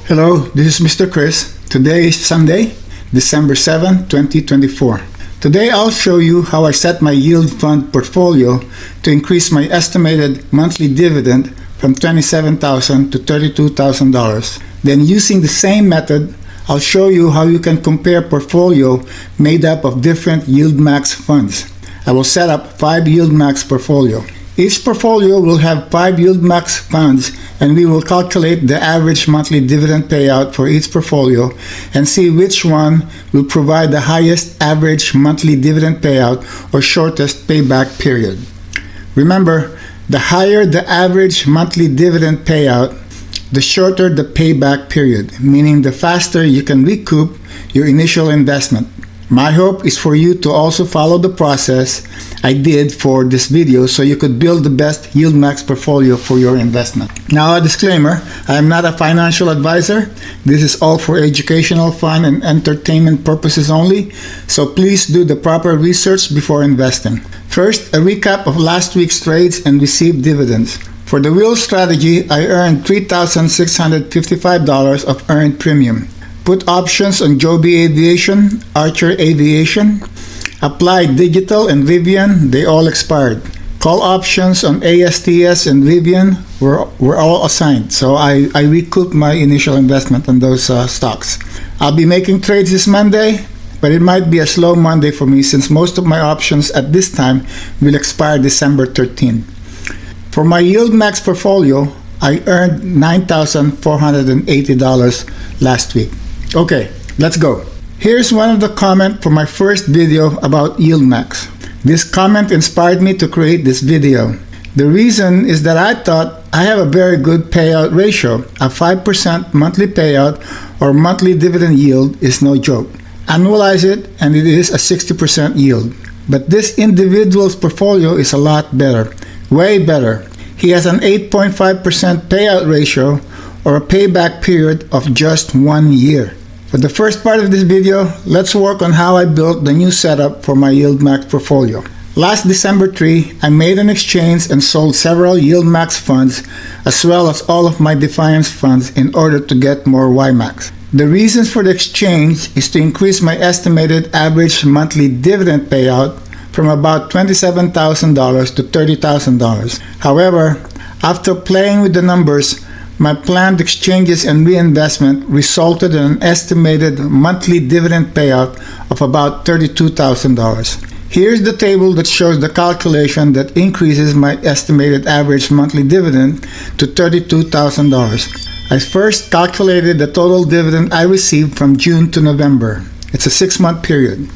Hello, this is Mr. Chris. Today is Sunday, December 7, 2024. Today I'll show you how I set my yield fund portfolio to increase my estimated monthly dividend from $27,000 to $32,000. Then using the same method, I'll show you how you can compare portfolio made up of different Yieldmax funds. I will set up 5 Yieldmax portfolio. Each portfolio will have 5 Yieldmax funds, and we will calculate the average monthly dividend payout for each portfolio and see which one will provide the highest average monthly dividend payout or shortest payback period. Remember, the higher the average monthly dividend payout, the shorter the payback period, meaning the faster you can recoup your initial investment. My hope is for you to also follow the process I did for this video so you could build the best Yieldmax portfolio for your investment. Now, a disclaimer, I am not a financial advisor. This is all for educational, fun, and entertainment purposes only, so please do the proper research before investing. First, a recap of last week's trades and received dividends. For the wheel strategy, I earned $3,655 of earned premium. Put options on Joby Aviation, Archer Aviation, Applied Digital, and Rivian, they all expired. Call options on ASTS and Rivian were all assigned, so I recouped my initial investment on those stocks. I'll be making trades this Monday, but it might be a slow Monday for me since most of my options at this time will expire December 13. For my Yieldmax portfolio, I earned $9,480 last week. Okay, let's go. Here's one of the comments for my first video about Yieldmax. This comment inspired me to create this video. The reason is that I thought I have a very good payout ratio. A 5% monthly payout or monthly dividend yield is no joke. Annualize it and it is a 60% yield. But this individual's portfolio is a lot better, way better. He has an 8.5% payout ratio or a payback period of just 1 year. For the first part of this video, let's work on how I built the new setup for my Yieldmax portfolio. Last December 3, I made an exchange and sold several Yieldmax funds as well as all of my Defiance funds in order to get more YMAX. The reasons for the exchange is to increase my estimated average monthly dividend payout from about $27,000 to $30,000. However, after playing with the numbers, my planned exchanges and reinvestment resulted in an estimated monthly dividend payout of about $32,000. Here's the table that shows the calculation that increases my estimated average monthly dividend to $32,000. I first calculated the total dividend I received from June to November. It's a 6-month period.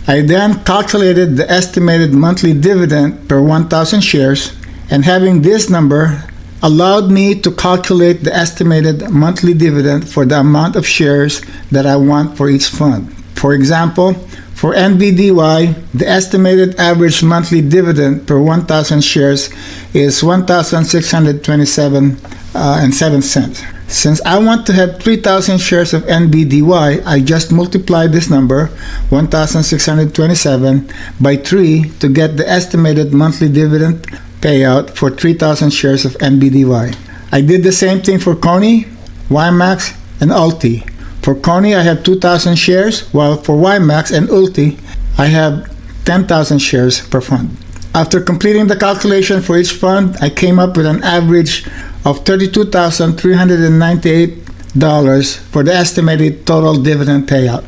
I then calculated the estimated monthly dividend per 1,000 shares, and having this number allowed me to calculate the estimated monthly dividend for the amount of shares that I want for each fund. For example, for NBDY, the estimated average monthly dividend per 1,000 shares is $1,627.07. Since I want to have 3,000 shares of NBDY, I just multiply this number, 1,627, by 3 to get the estimated monthly dividend payout for 3,000 shares of NBDY. I did the same thing for Coney, YMAX, and Ulti. For Coney, I have 2,000 shares, while for YMAX and Ulti, I have 10,000 shares per fund. After completing the calculation for each fund, I came up with an average of $32,398 for the estimated total dividend payout.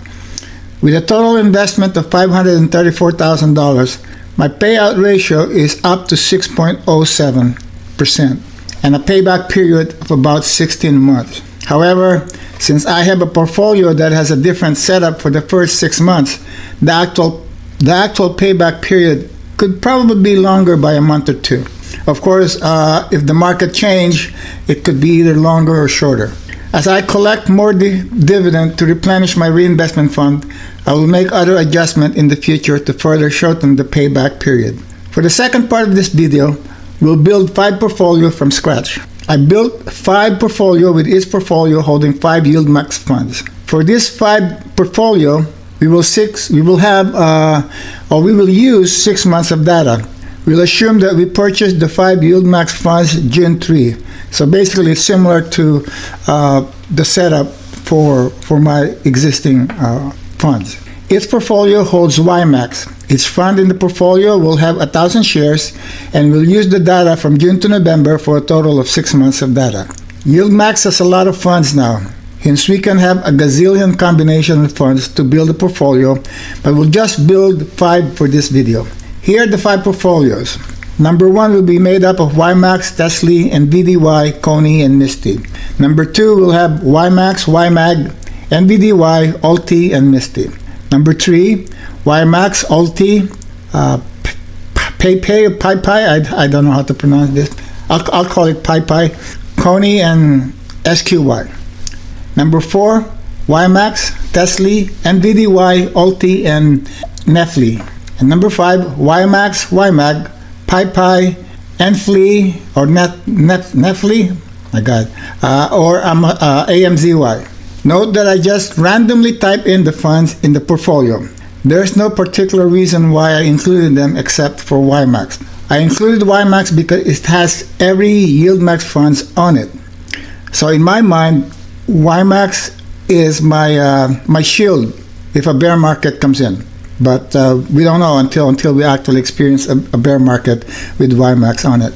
With a total investment of $534,000, my payout ratio is up to 6.07% and a payback period of about 16 months. However, since I have a portfolio that has a different setup for the first 6 months, the actual payback period could probably be longer by a month or two. Of course, if the market change, it could be either longer or shorter. As I collect more dividend to replenish my reinvestment fund, I will make other adjustments in the future to further shorten the payback period. For the second part of this video, we'll build 5 portfolios from scratch. I built 5 portfolio with each portfolio holding 5 Yieldmax funds. For this 5 portfolio, we will use 6 months of data. We'll assume that we purchased the 5 Yieldmax funds June 3. So basically, it's similar to the setup for my existing funds. Its portfolio holds Yieldmax. Each fund in the portfolio will have 1,000 shares and will use the data from June to November for a total of 6 months of data. Yieldmax has a lot of funds now. Hence, we can have a gazillion combination of funds to build a portfolio, but we'll just build 5 for this video. Here are the 5 portfolios. Number 1 will be made up of Yieldmax, Tesla, and VDY, Coney, and Misty. Number 2 will have Yieldmax, YMAG, NVDY, Alti, and Misty. Number 3, Yieldmax, Alti, PayPay, I don't know how to pronounce this. I'll call it PayPay, Coney, and SQY. Number 4, Yieldmax, Tesla, NVDY, Alti, and Nefli. And number 5, Yieldmax, YMAG, PayPay, Enfli, or Nefli, my God, or AMZY. Note that I just randomly type in the funds in the portfolio. There's no particular reason why I included them except for Yieldmax. I included Yieldmax because it has every Yieldmax funds on it. So in my mind, Yieldmax is my shield if a bear market comes in. But we don't know until we actually experience a bear market with Yieldmax on it.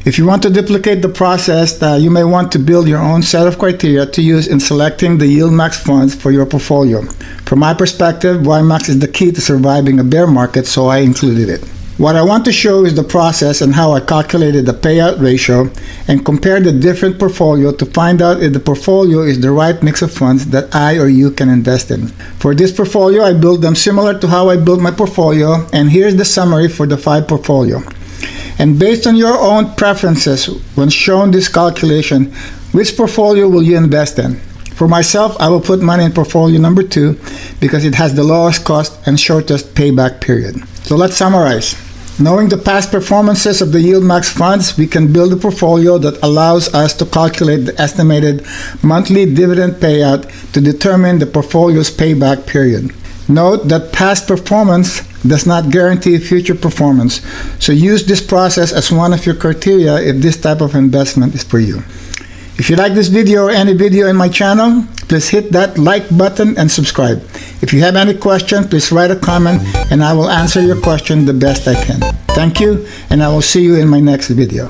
If you want to duplicate the process, you may want to build your own set of criteria to use in selecting the Yieldmax funds for your portfolio. From my perspective, Yieldmax is the key to surviving a bear market, so I included it. What I want to show is the process and how I calculated the payout ratio and compared the different portfolio to find out if the portfolio is the right mix of funds that I or you can invest in. For this portfolio, I built them similar to how I built my portfolio, and here's the summary for the 5 portfolio. And based on your own preferences, when shown this calculation, which portfolio will you invest in? For myself, I will put money in portfolio number 2 because it has the lowest cost and shortest payback period. So let's summarize. Knowing the past performances of the Yieldmax funds, we can build a portfolio that allows us to calculate the estimated monthly dividend payout to determine the portfolio's payback period. Note that past performance does not guarantee future performance, so use this process as one of your criteria if this type of investment is for you. If you like this video or any video in my channel, please hit that like button and subscribe. If you have any question, please write a comment and I will answer your question the best I can. Thank you, and I will see you in my next video.